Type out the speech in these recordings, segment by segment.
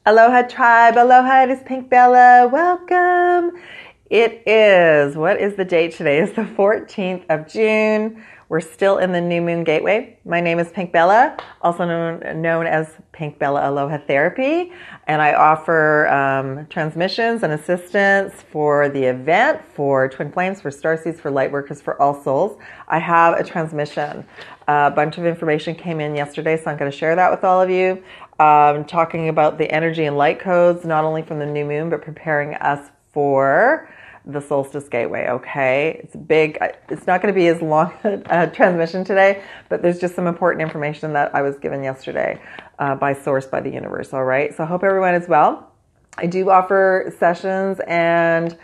Aloha tribe, aloha, it is PinkBella. Welcome. It is, what is the date today? It's the 14th of June. We're still in the new moon gateway. My name is PinkBella, also known as PinkBella Aloha Therapy, and I offer transmissions and assistance for the event, for Twin Flames, for Starseeds, for Lightworkers, for all souls. I have a transmission. A bunch of information came in yesterday, so I'm going to share that with all of you. Talking about the energy and light codes, not only from the new moon, but preparing us for the solstice gateway, okay? It's big. It's not going to be as long a transmission today, but there's just some important information that I was given yesterday by source, by the universe, all right? So I hope everyone is well. I do offer sessions and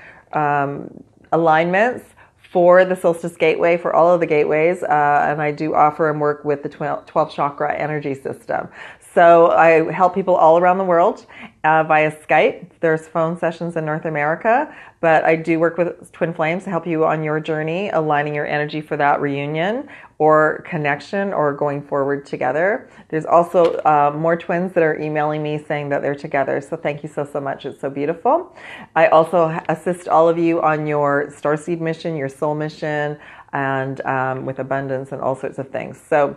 alignments for the solstice gateway, for all of the gateways, and I do offer and work with the 12 chakra energy system. So I help people all around the world via Skype. There's phone sessions in North America, but I do work with Twin Flames to help you on your journey, aligning your energy for that reunion or connection or going forward together. There's also more twins that are emailing me saying that they're together. So thank you so much. It's so beautiful. I also assist all of you on your starseed mission, your soul mission, and with abundance and all sorts of things. So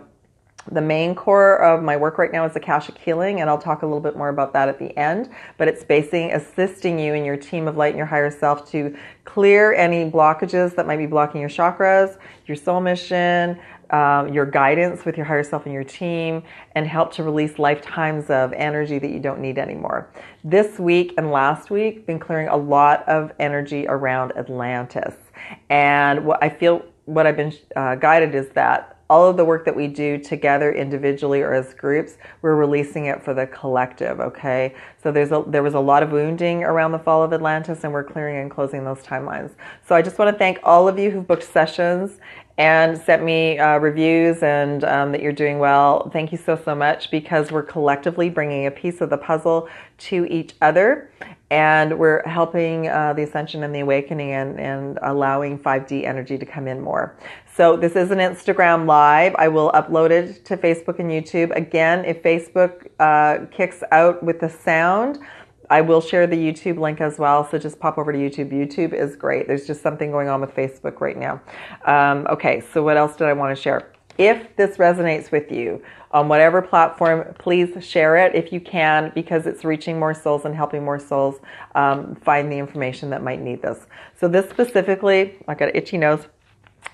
the main core of my work right now is Akashic Healing, and I'll talk a little bit more about that at the end. But it's basically assisting you and your team of light and your higher self to clear any blockages that might be blocking your chakras, your soul mission, your guidance with your higher self and your team, and help to release lifetimes of energy that you don't need anymore. This week and last week, been clearing a lot of energy around Atlantis. And what I've been guided is that all of the work that we do together individually or as groups, we're releasing it for the collective, okay? So there was a lot of wounding around the fall of Atlantis, and we're clearing and closing those timelines. So I just want to thank all of you who've booked sessions and sent me reviews and that you're doing well. Thank you so much, because we're collectively bringing a piece of the puzzle to each other, and we're helping the ascension and the awakening and allowing 5D energy to come in more. So this is an Instagram live. I will upload it to Facebook and YouTube. Again, if Facebook kicks out with the sound, I will share the YouTube link as well. So just pop over to YouTube. YouTube is great. There's just something going on with Facebook right now. Okay, so what else did I want to share? If this resonates with you on whatever platform, please share it if you can, because it's reaching more souls and helping more souls find the information that might need this. So this specifically, I got an itchy nose.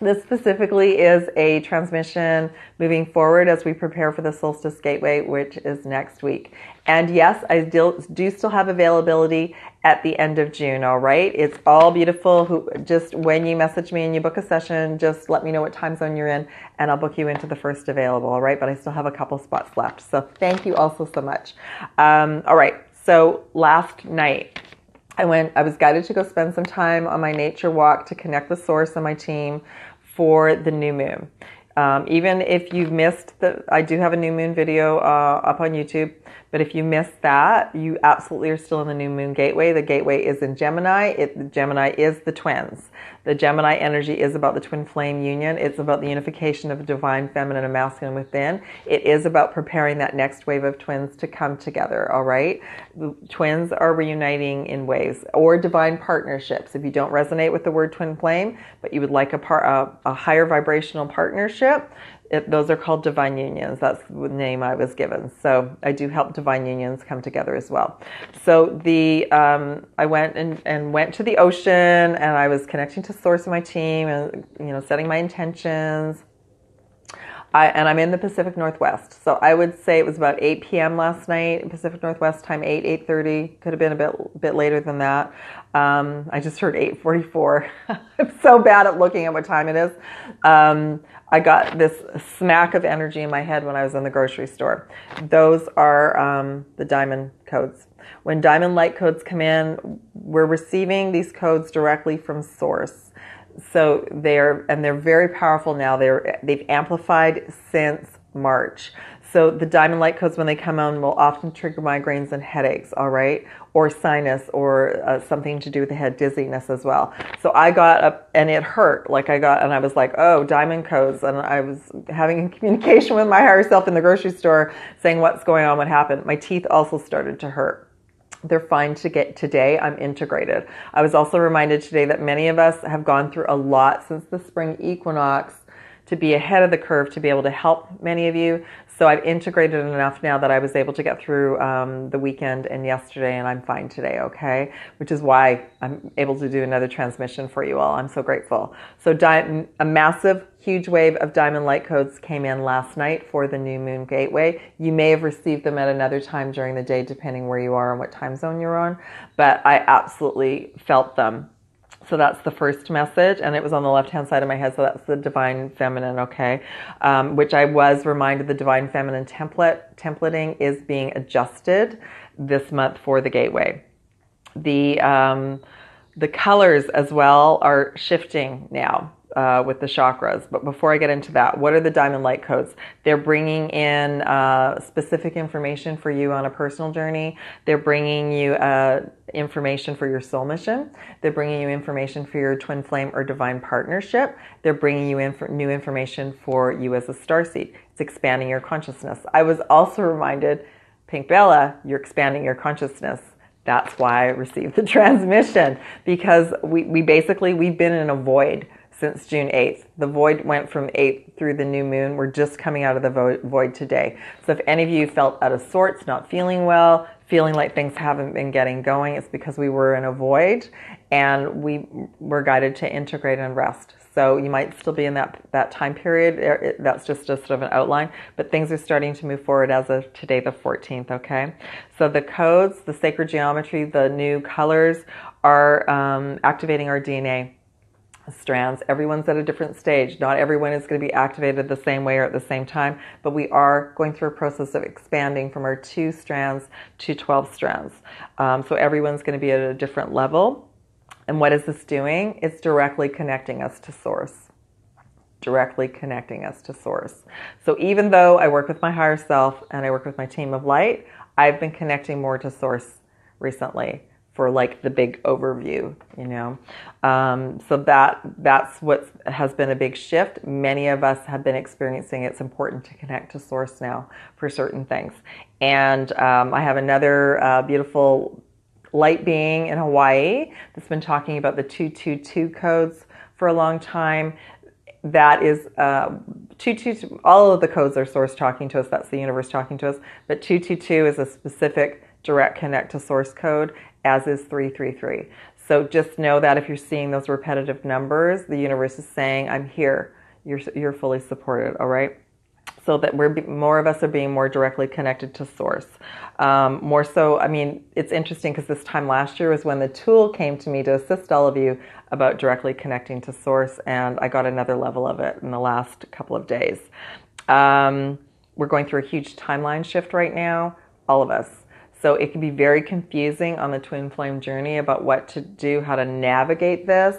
This specifically is a transmission moving forward as we prepare for the Solstice Gateway, which is next week. And yes, I do still have availability at the end of June, all right? It's all beautiful. Just when you message me and you book a session, just let me know what time zone you're in, and I'll book you into the first available, all right? But I still have a couple spots left. So thank you also so much. All right, so last night, I was guided to go spend some time on my nature walk to connect with Source and my team for the new moon. Even if you've missed I do have a new moon video up on YouTube, but if you missed that, you absolutely are still in the new moon gateway. The gateway is in Gemini. Gemini is the twins. The Gemini energy is about the twin flame union. It's about the unification of divine feminine and masculine within. It is about preparing that next wave of twins to come together, all right? Twins are reuniting in waves, or divine partnerships. If you don't resonate with the word twin flame, but you would like a higher vibrational partnership, those are called divine unions. That's the name I was given. So I do help divine unions come together as well. So I went and went to the ocean, and I was connecting to Source of my team, and setting my intentions. And I'm in the Pacific Northwest. So I would say it was about 8 p.m. last night, Pacific Northwest time, 8:30. Could have been a bit later than that. I just heard 8:44. I'm so bad at looking at what time it is. I got this smack of energy in my head when I was in the grocery store. Those are the diamond codes. When diamond light codes come in, we're receiving these codes directly from Source. So they're very powerful now. They've amplified since March. So the diamond light codes, when they come on, will often trigger migraines and headaches, all right? Or sinus, or something to do with the head, dizziness as well. So I got up, and it hurt. And I was like, oh, diamond codes. And I was having a communication with my higher self in the grocery store saying what's going on, what happened. My teeth also started to hurt. They're fine to get today. I'm integrated. I was also reminded today that many of us have gone through a lot since the spring equinox to be ahead of the curve to be able to help many of you. So I've integrated enough now that I was able to get through the weekend and yesterday, and I'm fine today, okay? Which is why I'm able to do another transmission for you all. I'm so grateful. So a massive, huge wave of diamond light codes came in last night for the new moon gateway. You may have received them at another time during the day, depending where you are and what time zone you're on, but I absolutely felt them. So that's the first message, and it was on the left-hand side of my head, so that's the Divine Feminine, okay? Which I was reminded the Divine Feminine templating is being adjusted this month for the gateway. The colors as well are shifting now with the chakras. But before I get into that, what are the diamond light codes? They're bringing in specific information for you on a personal journey. They're bringing you information for your soul mission. They're bringing you information for your twin flame or divine partnership. They're bringing you new information for you as a starseed. It's expanding your consciousness. I was also reminded, PinkBella, you're expanding your consciousness. That's why I received the transmission, because we've been in a void since June 8th. The void went from 8th through the new moon. We're just coming out of the void today. So if any of you felt out of sorts, not feeling well, feeling like things haven't been getting going, it's because we were in a void and we were guided to integrate and rest. So you might still be in that time period. That's just a sort of an outline, but things are starting to move forward as of today, the 14th, okay? So the codes, the sacred geometry, the new colors are activating our DNA strands. Everyone's at a different stage. Not everyone is going to be activated the same way or at the same time, but we are going through a process of expanding from our 2 strands to 12 strands. So everyone's going to be at a different level. And what is this doing? It's directly connecting us to source. Directly connecting us to source. So even though I work with my higher self and I work with my team of light, I've been connecting more to source recently for like the big overview, you know. So that's what has been a big shift. Many of us have been experiencing it's important to connect to source now for certain things. And I have another beautiful light being in Hawaii that's been talking about the 222 codes for a long time. That is 222. All of the codes are source talking to us. That's the universe talking to us. But 222 is a specific direct connect to source code, as is 333. So just know that if you're seeing those repetitive numbers, the universe is saying, I'm here. You're fully supported, all right? So that more of us are being more directly connected to source. More so, I mean, it's interesting because this time last year was when the tool came to me to assist all of you about directly connecting to source, and I got another level of it in the last couple of days. We're going through a huge timeline shift right now, all of us. So it can be very confusing on the twin flame journey about what to do, how to navigate this.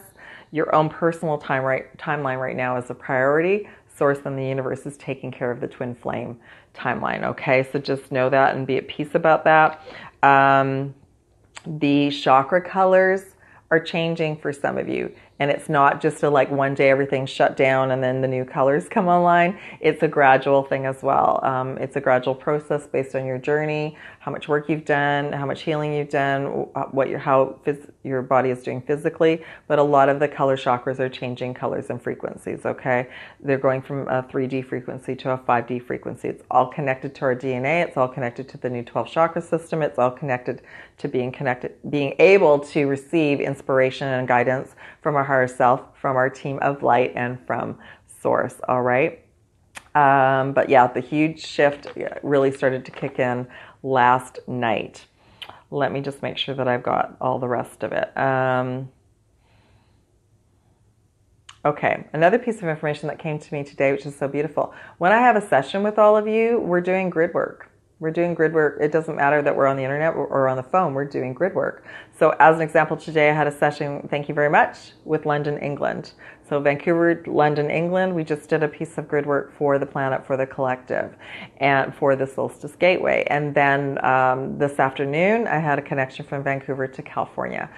Your own personal timeline right now is a priority. Source and the universe is taking care of the twin flame timeline, okay? So just know that and be at peace about that. The chakra colors are changing for some of you. And it's not just a like one day everything's shut down and then the new colors come online. It's a gradual thing as well. It's a gradual process based on your journey, how much work you've done, how much healing you've done, how your body is doing physically. But a lot of the color chakras are changing colors and frequencies, okay? They're going from a 3D frequency to a 5D frequency. It's all connected to our DNA. It's all connected to the new 12 chakra system. It's all connected to being able to receive inspiration and guidance from our higher self, from our team of light, and from source, all right? But yeah, the huge shift really started to kick in last night. Let me just make sure that I've got all the rest of it. Okay, another piece of information that came to me today, which is so beautiful. When I have a session with all of you, we're doing grid work. We're doing grid work. It doesn't matter that we're on the internet or on the phone. We're doing grid work. So as an example, today I had a session, thank you very much, with London, England. So Vancouver, London, England, we just did a piece of grid work for the planet, for the collective, and for the Solstice Gateway. And then this afternoon, I had a connection from Vancouver to California.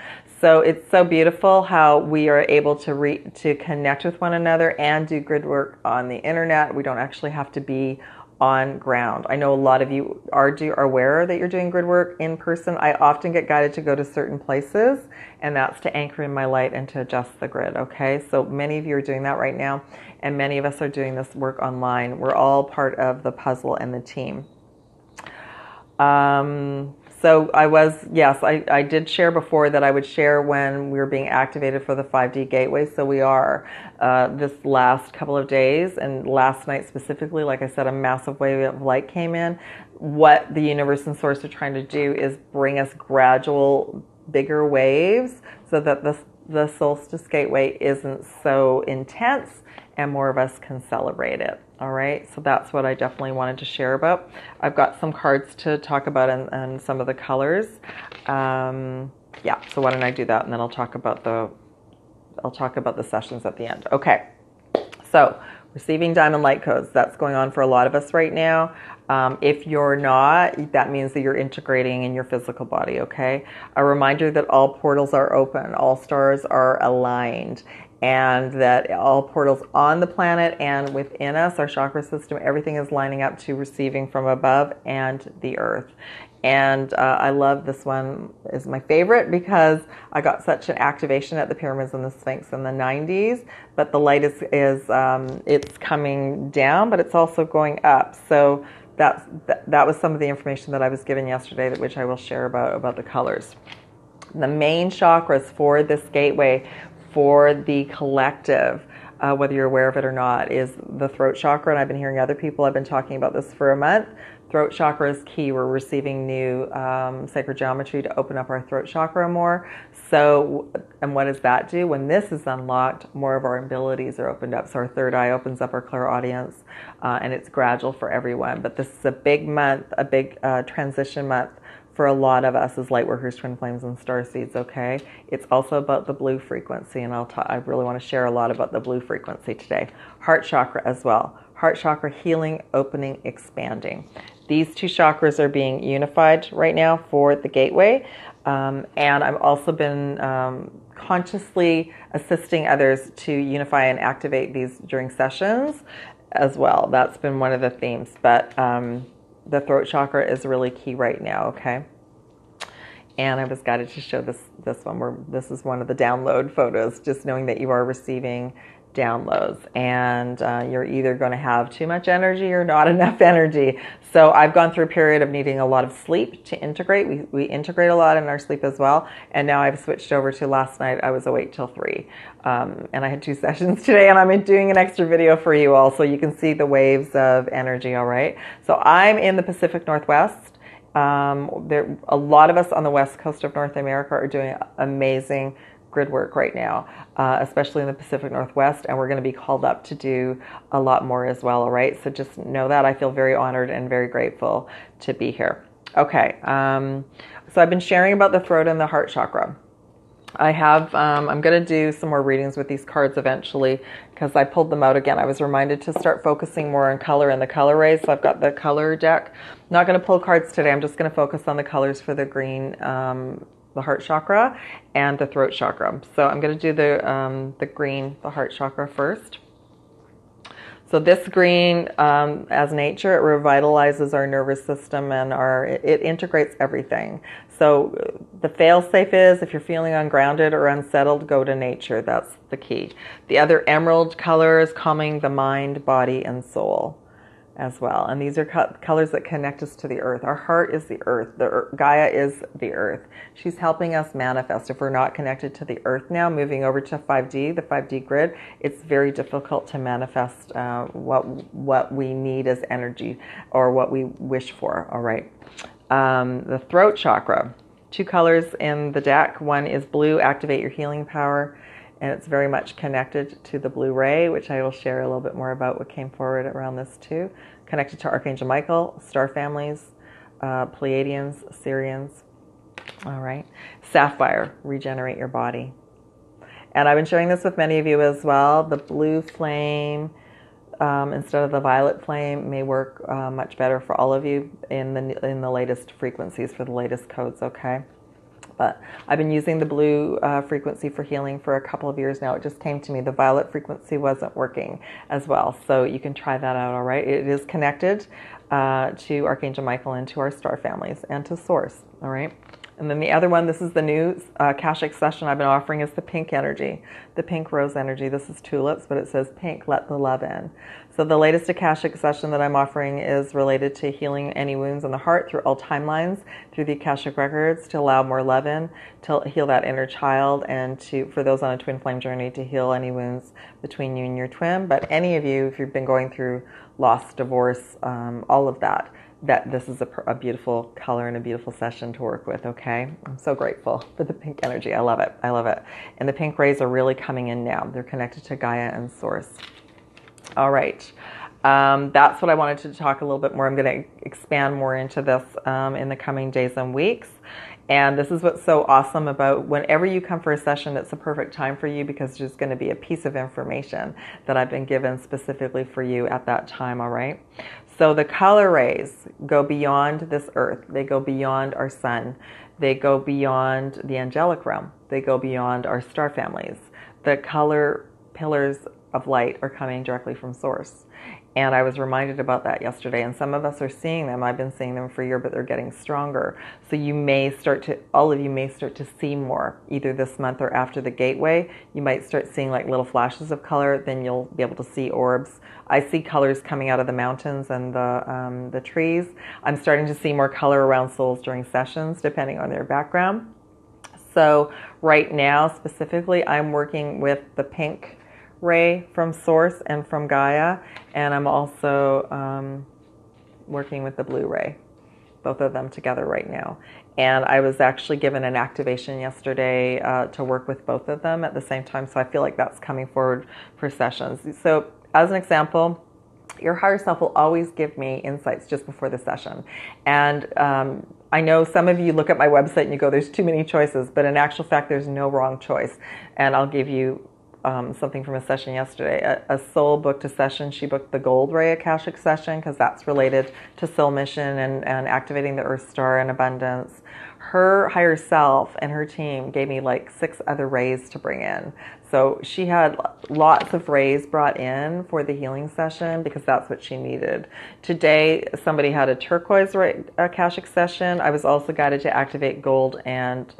So it's so beautiful how we are able to connect with one another and do grid work on the internet. We don't actually have to be on ground. I know a lot of you are aware that you're doing grid work in person. I often get guided to go to certain places, and that's to anchor in my light and to adjust the grid, okay? So many of you are doing that right now, and many of us are doing this work online. We're all part of the puzzle and the team. So I did share before that I would share when we were being activated for the 5D gateway. So we are this last couple of days, and last night specifically, like I said, a massive wave of light came in. What the universe and source are trying to do is bring us gradual, bigger waves so that the solstice gateway isn't so intense and more of us can celebrate it. All right, so that's what I definitely wanted to share about. I've got some cards to talk about and some of the colors. Yeah, so why don't I do that, and then I'll talk about the sessions at the end. Okay, so receiving diamond light codes, that's going on for a lot of us right now. If you're not, that means that you're integrating in your physical body, okay? A reminder that all portals are open, all stars are aligned, and that all portals on the planet and within us, our chakra system, everything is lining up to receiving from above and the earth. And I love this one, is my favorite because I got such an activation at the pyramids and the Sphinx in the 90s, but the light it's coming down, but it's also going up. So that was some of the information that I was given yesterday, which I will share about the colors. The main chakras for this gateway, for the collective, whether you're aware of it or not, is the throat chakra. And I've been hearing other people, I've been talking about this for a month. Throat chakra is key. We're receiving new sacred geometry to open up our throat chakra more. So, and what does that do? When this is unlocked, more of our abilities are opened up. So our third eye opens up, our clairaudience, and it's gradual for everyone. But this is a big month, a big transition month for a lot of us as light workers, twin flames, and starseeds, okay? It's also about the blue frequency, and I really want to share a lot about the blue frequency today. Heart chakra as well. Heart chakra, healing, opening, expanding. These two chakras are being unified right now for the gateway, and I've also been consciously assisting others to unify and activate these during sessions as well. That's been one of the themes, but the throat chakra is really key right now, okay? And I was guided to show this one. This is one of the download photos, just knowing that you are receiving downloads, and you're either going to have too much energy or not enough energy. So I've gone through a period of needing a lot of sleep to integrate. We integrate a lot in our sleep as well, and now I've switched over to last night. I was awake till 3, and I had 2 sessions today, and I'm doing an extra video for you all so you can see the waves of energy, all right? So I'm in the Pacific Northwest. A lot of us on the west coast of North America are doing amazing grid work right now, especially in the Pacific Northwest, and we're going to be called up to do a lot more as well, all right? So just know that I feel very honored and very grateful to be here. Okay, so I've been sharing about the throat and the heart chakra. I have, I'm going to do some more readings with these cards eventually because I pulled them out again. I was reminded to start focusing more on color and the color rays, so I've got the color deck. I'm not going to pull cards today. I'm just going to focus on the colors for the green, the heart chakra and the throat chakra. So I'm going to do the green, the heart chakra first. So this green, as nature, it revitalizes our nervous system and it integrates everything. So the fail-safe is if you're feeling ungrounded or unsettled, go to nature. That's the key. The other emerald color is calming the mind, body, and soul as well. And these are colors that connect us to the earth. Our heart is the earth. Gaia is the earth. She's helping us manifest. If we're not connected to the earth now, moving over to 5D, the 5D grid, it's very difficult to manifest what we need as energy or what we wish for, all right? The throat chakra, 2 colors in the deck. One is blue, activate your healing power. And it's very much connected to the blue ray, which I will share a little bit more about what came forward around this too. Connected to Archangel Michael, star families, Pleiadians, Sirians. All right. Sapphire, regenerate your body. And I've been sharing this with many of you as well. The blue flame instead of the violet flame may work much better for all of you in the latest frequencies for the latest codes, okay? But I've been using the blue frequency for healing for a couple of years now. It just came to me. The violet frequency wasn't working as well. So you can try that out, all right? It is connected to Archangel Michael and to our star families and to Source, all right? And then the other one, this is the new Akashic session I've been offering, is the pink energy, the pink rose energy. This is tulips, but it says pink, let the love in. So the latest Akashic session that I'm offering is related to healing any wounds in the heart through all timelines, through the Akashic records, to allow more love in, to heal that inner child, and to, for those on a twin flame journey, to heal any wounds between you and your twin. But any of you, if you've been going through loss, divorce, all of that, that this is a beautiful color and a beautiful session to work with, okay? I'm so grateful for the pink energy. I love it. I love it. And the pink rays are really coming in now. They're connected to Gaia and Source. All right. That's what I wanted to talk a little bit more. I'm going to expand more into this in the coming days and weeks. And this is what's so awesome about whenever you come for a session, it's a perfect time for you, because there's going to be a piece of information that I've been given specifically for you at that time, all right? So the color rays go beyond this earth. They go beyond our sun. They go beyond the angelic realm. They go beyond our star families. The color pillars of light are coming directly from Source. And I was reminded about that yesterday, and some of us are seeing them. I've been seeing them for a year, but they're getting stronger. So you may start to, all of you may start to see more, either this month or after the gateway. You might start seeing like little flashes of color, then you'll be able to see orbs. I see colors coming out of the mountains and the trees. I'm starting to see more color around souls during sessions, depending on their background. So right now, specifically, I'm working with the pink ray from Source and from Gaia, and I'm also working with the blue ray, both of them together right now. And I was actually given an activation yesterday to work with both of them at the same time, so I feel like that's coming forward for sessions. So as an example, your higher self will always give me insights just before the session. And I know some of you look at my website and you go, there's too many choices, but in actual fact, there's no wrong choice. And I'll give you something from a session yesterday. A soul booked a session. She booked the Gold Ray Akashic session because that's related to soul mission and activating the Earth Star and abundance. Her higher self and her team gave me like 6 other rays to bring in. So she had lots of rays brought in for the healing session because that's what she needed. Today, somebody had a turquoise ray Akashic session. I was also guided to activate gold and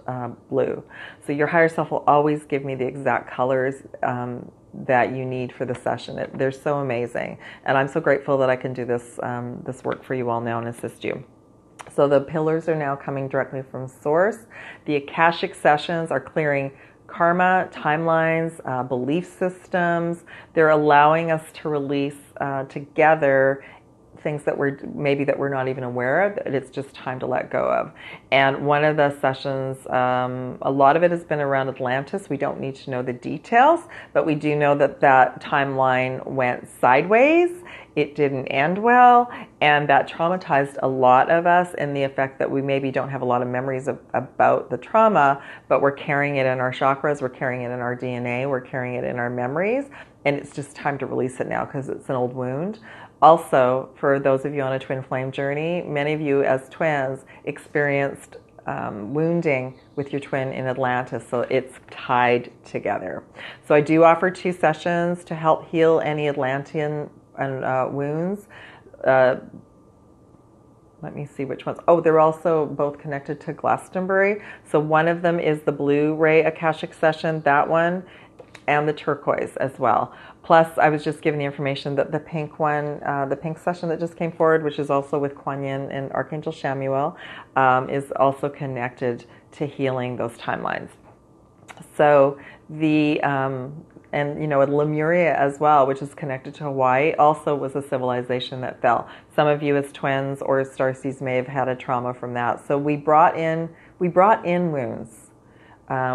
blue. So your higher self will always give me the exact colors that you need for the session. They're so amazing. And I'm so grateful that I can do this, this work for you all now and assist you. So the pillars are now coming directly from Source. The Akashic sessions are clearing karma, timelines, belief systems. They're allowing us to release together things that we're not even aware of, that it's just time to let go of. And one of the sessions, a lot of it has been around Atlantis. We don't need to know the details, but we do know that that timeline went sideways. It didn't end well, and that traumatized a lot of us in the effect that we maybe don't have a lot of memories about the trauma, but we're carrying it in our chakras, we're carrying it in our DNA, we're carrying it in our memories, and it's just time to release it now because it's an old wound. Also, for those of you on a twin flame journey, many of you as twins experienced wounding with your twin in Atlantis, so it's tied together. So I do offer 2 sessions to help heal any Atlantean wounds. Let me see which ones. Oh, they're also both connected to Glastonbury. So one of them is the blue ray Akashic session, that one, and the turquoise as well. Plus, I was just given the information that the pink one, the pink session that just came forward, which is also with Kuan Yin and Archangel Samuel, is also connected to healing those timelines. So the, and you know, Lemuria as well, which is connected to Hawaii, also was a civilization that fell. Some of you as twins or as starseeds may have had a trauma from that. So we brought in wounds.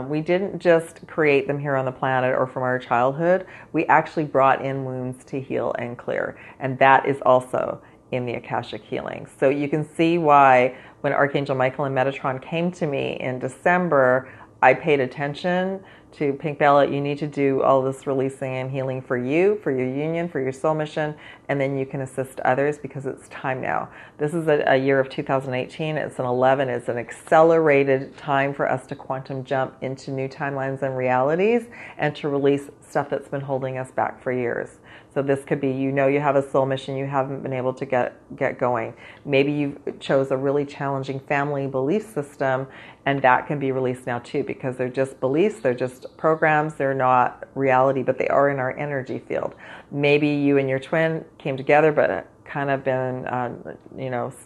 We didn't just create them here on the planet or from our childhood. We actually brought in wounds to heal and clear. And that is also in the Akashic Healing. So you can see why when Archangel Michael and Metatron came to me in December, I paid attention to PinkBella, you need to do all this releasing and healing for you, for your union, for your soul mission, and then you can assist others because it's time now. This is a year of 2018. It's an 11. It's an accelerated time for us to quantum jump into new timelines and realities and to release stuff that's been holding us back for years. So this could be, you have a soul mission, you haven't been able to get going. Maybe you chose a really challenging family belief system, and that can be released now too, because they're just beliefs, they're just programs, they're not reality, but they are in our energy field. Maybe you and your twin came together, but kind of been,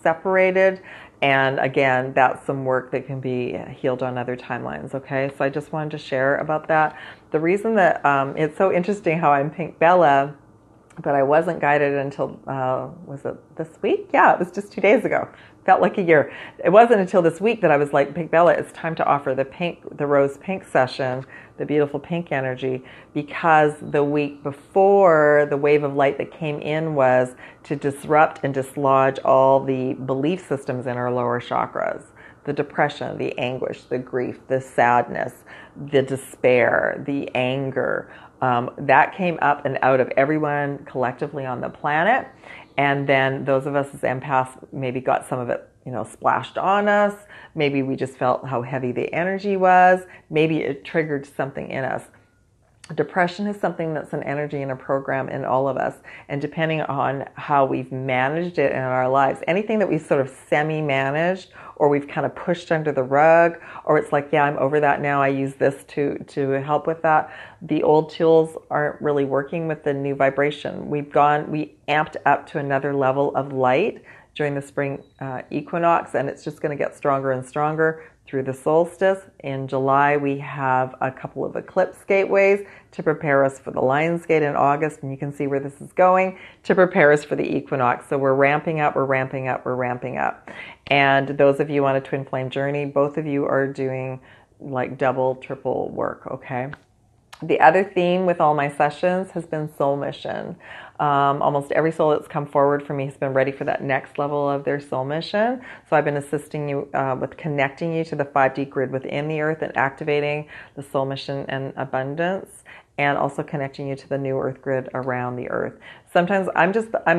separated. And again, that's some work that can be healed on other timelines, okay? So I just wanted to share about that. The reason that it's so interesting how I'm PinkBella, but I wasn't guided until, was it this week? Yeah, it was just 2 days ago. Felt like a year. It wasn't until this week that I was like, PinkBella, it's time to offer the rose pink session, the beautiful pink energy, because the week before, the wave of light that came in was to disrupt and dislodge all the belief systems in our lower chakras. The depression, the anguish, the grief, the sadness, the despair, the anger, that came up and out of everyone collectively on the planet. And then those of us as empaths maybe got some of it, splashed on us. Maybe we just felt how heavy the energy was. Maybe it triggered something in us. Depression is something that's an energy and a program in all of us. And depending on how we've managed it in our lives, anything that we've sort of semi-managed or we've kind of pushed under the rug, or it's like, yeah, I'm over that now, I use this to help with that. The old tools aren't really working with the new vibration. We amped up to another level of light during the spring equinox, and it's just going to get stronger and stronger through the solstice. In July, we have a couple of eclipse gateways to prepare us for the Lion's Gate in August, and you can see where this is going, to prepare us for the equinox. So we're ramping up, we're ramping up, we're ramping up. And those of you on a twin flame journey, both of you are doing like double, triple work, okay? The other theme with all my sessions has been soul mission. Almost every soul that's come forward for me has been ready for that next level of their soul mission. So I've been assisting you with connecting you to the 5D grid within the earth and activating the soul mission and abundance, and also connecting you to the new earth grid around the earth. Sometimes I'm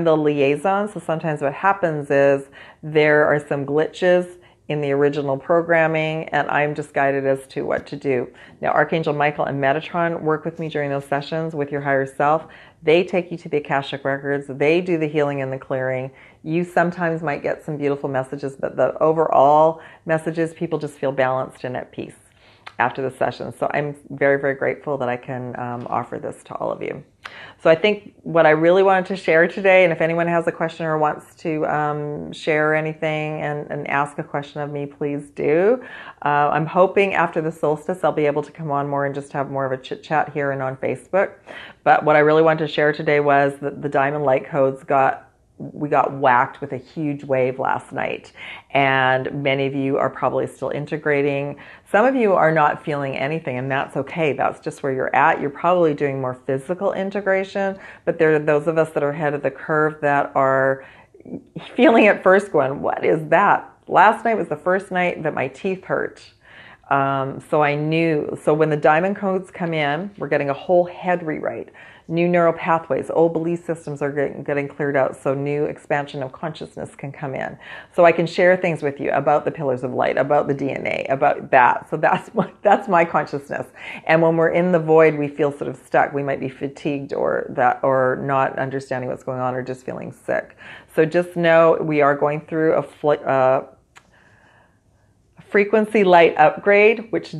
the liaison, so sometimes what happens is there are some glitches in the original programming, and I'm just guided as to what to do. Now, Archangel Michael and Metatron work with me during those sessions with your higher self. They take you to the Akashic Records. They do the healing and the clearing. You sometimes might get some beautiful messages, but the overall messages, people just feel balanced and at peace after the session. So I'm very, very grateful that I can offer this to all of you. So I think what I really wanted to share today, and if anyone has a question or wants to share anything and ask a question of me, please do. I'm hoping after the solstice I'll be able to come on more and just have more of a chit chat here and on Facebook. But what I really wanted to share today was that the Diamond Light Codes we got whacked with a huge wave last night, and many of you are probably still integrating. Some of you are not feeling anything, and that's okay. That's just where you're at. You're probably doing more physical integration, but there are those of us that are ahead of the curve that are feeling it first, going, what is that? Last night was the first night that my teeth hurt. So I knew. So when the diamond codes come in, we're getting a whole head rewrite. New neural pathways, old belief systems are getting cleared out, so new expansion of consciousness can come in. So I can share things with you about the pillars of light, about the DNA, about that. So that's my consciousness. And when we're in the void, we feel sort of stuck. We might be fatigued or not understanding what's going on, or just feeling sick. So just know we are going through a frequency light upgrade, which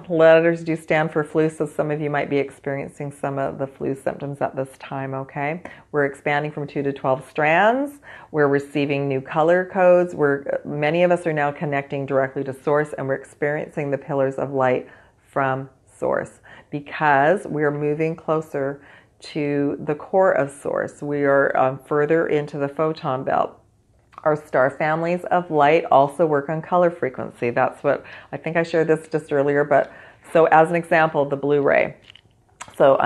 letters do stand for flu, so some of you might be experiencing some of the flu symptoms at this time, okay? We're expanding from 2 to 12 strands. We're receiving new color codes. Many of us are now connecting directly to source, and we're experiencing the pillars of light from source because we're moving closer to the core of source. We are further into the photon belt. Our star families of light also work on color frequency. That's what, I think I shared this just earlier, but so as an example, the blue ray. So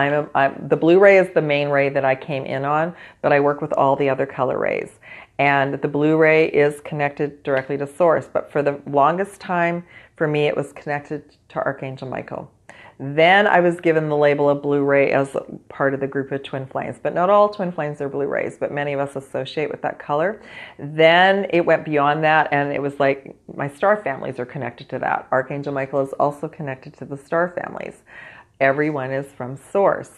the blue ray is the main ray that I came in on, but I work with all the other color rays. And the blue ray is connected directly to source, but for the longest time, for me, it was connected to Archangel Michael. Then I was given the label of blue ray as part of the group of twin flames, but not all twin flames are blue rays, but many of us associate with that color. Then it went beyond that, and it was like my star families are connected to that. Archangel Michael is also connected to the star families. Everyone is from source.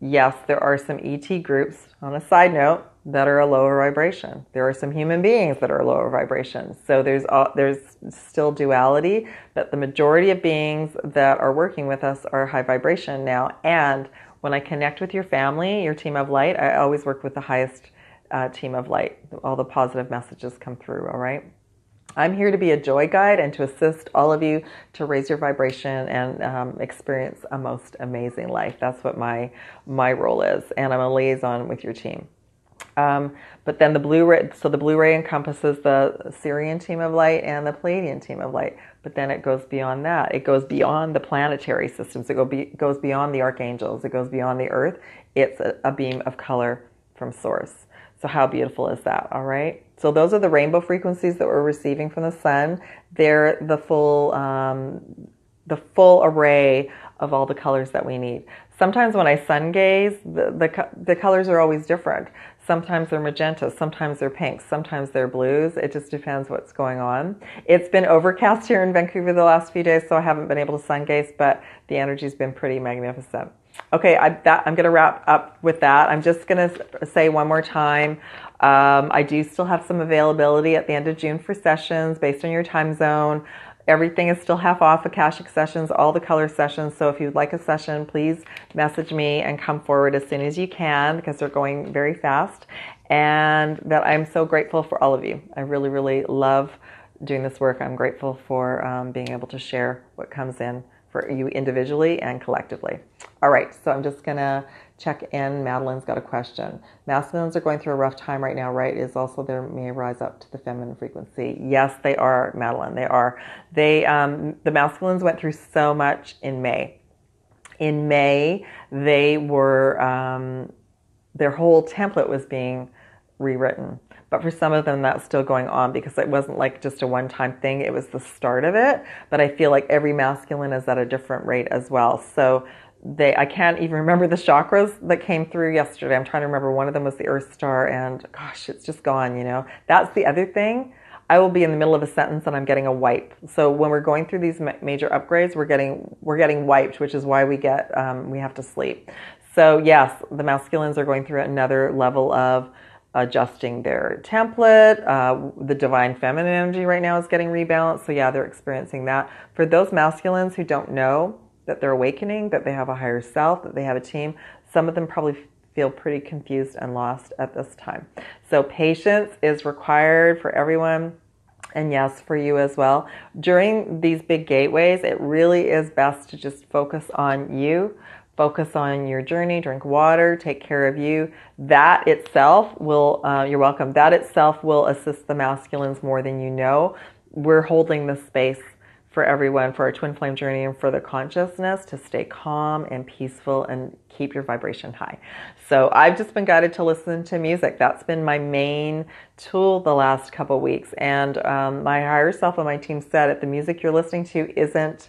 Yes, there are some ET groups, on a side note, that are a lower vibration. There are some human beings that are lower vibration. So there's still duality, but the majority of beings that are working with us are high vibration now. And when I connect with your family, your team of light, I always work with the highest team of light. All the positive messages come through, all right? I'm here to be a joy guide and to assist all of you to raise your vibration and experience a most amazing life. That's what my role is, and I'm a liaison with your team. But then the blue ray, so the blue ray encompasses the Sirian team of light and the Pleiadian team of light. But then it goes beyond that. It goes beyond the planetary systems. It goes beyond the archangels. It goes beyond the earth. It's a beam of color from source. So how beautiful is that, all right? So those are the rainbow frequencies that we're receiving from the sun. They're the full array of all the colors that we need. Sometimes when I sun gaze, the colors are always different. Sometimes they're magenta, sometimes they're pinks, sometimes they're blues. It just depends what's going on. It's been overcast here in Vancouver the last few days, so I haven't been able to sun gaze, but the energy's been pretty magnificent. Okay, I'm going to wrap up with that. I'm just going to say one more time, I do still have some availability at the end of June for sessions based on your time zone. Everything is still half off. Akashic sessions, all the color sessions. So if you'd like a session, please message me and come forward as soon as you can, because they're going very fast. And that I'm so grateful for all of you. I really, really love doing this work. I'm grateful for being able to share what comes in for you individually and collectively. All right, so I'm just gonna check in. Madeline's got a question. Masculines are going through a rough time right now, right? Is also there may rise up to the feminine frequency. Yes, they are, Madeline, they are. The masculines went through so much in May. In May, they were, their whole template was being rewritten. But for some of them, that's still going on because it wasn't like just a one-time thing. It was the start of it. But I feel like every masculine is at a different rate as well. So I can't even remember the chakras that came through yesterday. I'm trying to remember. One of them was the Earth Star, and gosh, it's just gone, you know. That's the other thing. I will be in the middle of a sentence and I'm getting a wipe. So when we're going through these major upgrades, we're getting wiped, which is why we have to sleep. So yes, the masculines are going through another level of adjusting their template. The divine feminine energy right now is getting rebalanced. So yeah, they're experiencing that. For those masculines who don't know that they're awakening, that they have a higher self, that they have a team, some of them probably feel pretty confused and lost at this time. So patience is required for everyone. And yes, for you as well. During these big gateways, it really is best to just focus on you. Focus on your journey, drink water, take care of you. That itself will, you're welcome, that itself will assist the masculines more than you know. We're holding this space for everyone, for our twin flame journey and for the consciousness to stay calm and peaceful and keep your vibration high. So I've just been guided to listen to music. That's been my main tool the last couple of weeks. And my higher self and my team said, if the music you're listening to isn't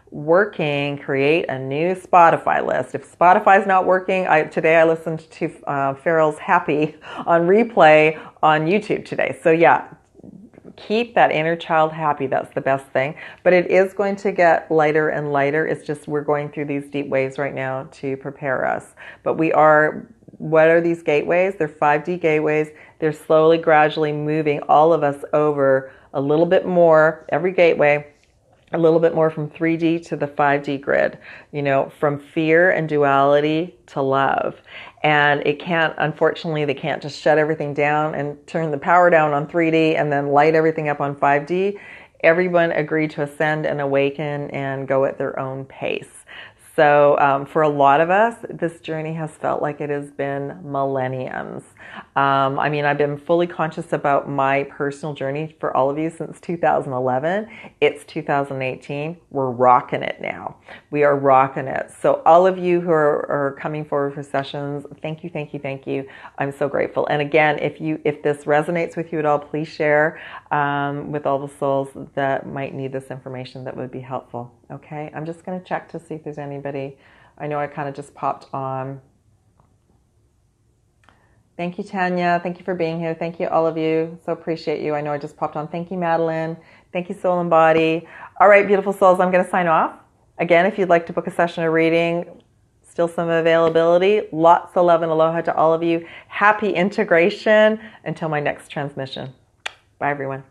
working, create a new Spotify list. If Spotify's not working, today I listened to Pharrell's Happy on replay on YouTube today. So yeah, keep that inner child happy. That's the best thing. But it is going to get lighter and lighter. It's just we're going through these deep waves right now to prepare us. But what are these gateways? They're 5D gateways. They're slowly, gradually moving all of us over a little bit more, every gateway, a little bit more from 3D to the 5D grid, you know, from fear and duality to love. And unfortunately, they can't just shut everything down and turn the power down on 3D and then light everything up on 5D. Everyone agreed to ascend and awaken and go at their own pace. So for a lot of us, this journey has felt like it has been millenniums. I mean, I've been fully conscious about my personal journey for all of you since 2011. It's 2018. We're rocking it now. We are rocking it. So all of you who are coming forward for sessions, thank you, thank you, thank you. I'm so grateful. And again, if this resonates with you at all, please share with all the souls that might need this information that would be helpful. Okay, I'm just going to check to see if there's anybody. I know I kind of just popped on. Thank you, Tanya. Thank you for being here. Thank you, all of you. So appreciate you. I know I just popped on. Thank you, Madeline. Thank you, Soul and Body. All right, beautiful souls, I'm going to sign off. Again, if you'd like to book a session or reading, still some availability. Lots of love and aloha to all of you. Happy integration until my next transmission. Bye, everyone.